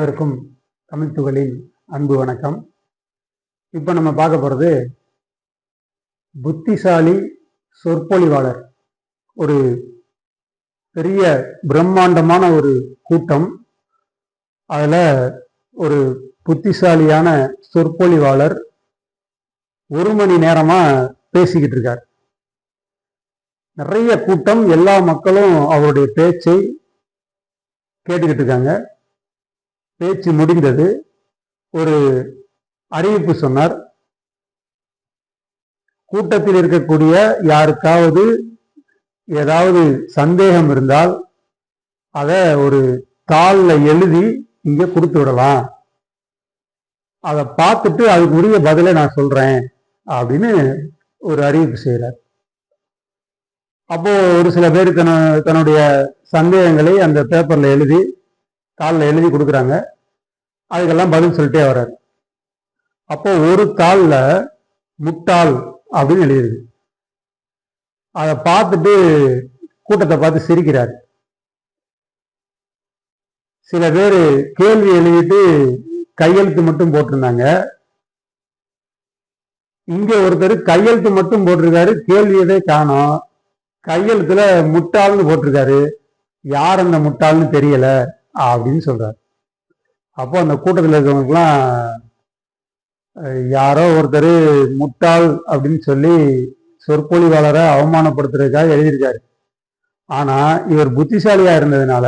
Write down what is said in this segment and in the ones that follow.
அனைவருக்கும் தமிழ் துகளின் அன்பு வணக்கம். இப்போ நம்ம பார்க்க போகிறது புத்திசாலி சொற்பொழிவாளர். ஒரு பெரிய பிரம்மாண்டமான ஒரு கூட்டம். அதில் ஒரு புத்திசாலியான சொற்பொழிவாளர் 1 மணி நேரமாக பேசிக்கிட்டு இருக்கார். நிறைய கூட்டம், எல்லா மக்களும் அவருடைய பேச்சை கேட்டுக்கிட்டு இருக்காங்க. பேச்சு முடிந்தது. ஒரு அறிவிப்பு சொன்னார். கூட்டத்தில் இருக்கக்கூடிய யாருக்காவது ஏதாவது சந்தேகம் இருந்தால் அதை ஒரு தாளில் எழுதி இங்க கொடுத்து விடலாம். அதை பார்த்துட்டு அதுக்கு உரிய பதிலை நான் சொல்றேன் அப்படின்னு ஒரு அறிவிப்பு செய்கிறார். அப்போ ஒரு சில பேர் தன்னுடைய சந்தேகங்களை அந்த பேப்பர்ல எழுதி தாளில் எழுதி கொடுக்குறாங்க. அதுக்கெல்லாம் பதில் சொல்லிட்டே வர்றாரு. அப்போ ஒரு தாளில் முட்டாள் அப்படின்னு எழுதிருக்கு. அதை பார்த்துட்டு கூட்டத்தை பார்த்து சிரிக்கிறார். சில பேர் கேள்வி எழுதிட்டு கையெழுத்து மட்டும் போட்டிருந்தாங்க. இங்க ஒருத்தர் கையெழுத்து மட்டும் போட்டிருக்காரு, கேள்வியதே காணோம். கையெழுத்துல முட்டாள்னு போட்டிருக்காரு, யார் அந்த முட்டாள்னு தெரியல அப்படின்னு சொல்றாரு. அப்போ அந்த கூட்டத்தில் இருக்கிறவங்களுக்குலாம் யாரோ ஒருத்தர் முட்டாள் அப்படின்னு சொல்லி சொற்பொழிவாளரை அவமானப்படுத்துறதுக்காக எழுதியிருக்காரு. ஆனா இவர் புத்திசாலியா இருந்ததுனால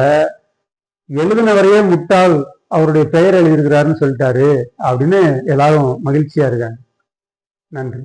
எழுதினவரையே முட்டாள், அவருடைய பெயர் எழுதியிருக்கிறாருன்னு சொல்லிட்டாரு அப்படின்னு எல்லாரும் மகிழ்ச்சியா இருக்காங்க. நன்றி.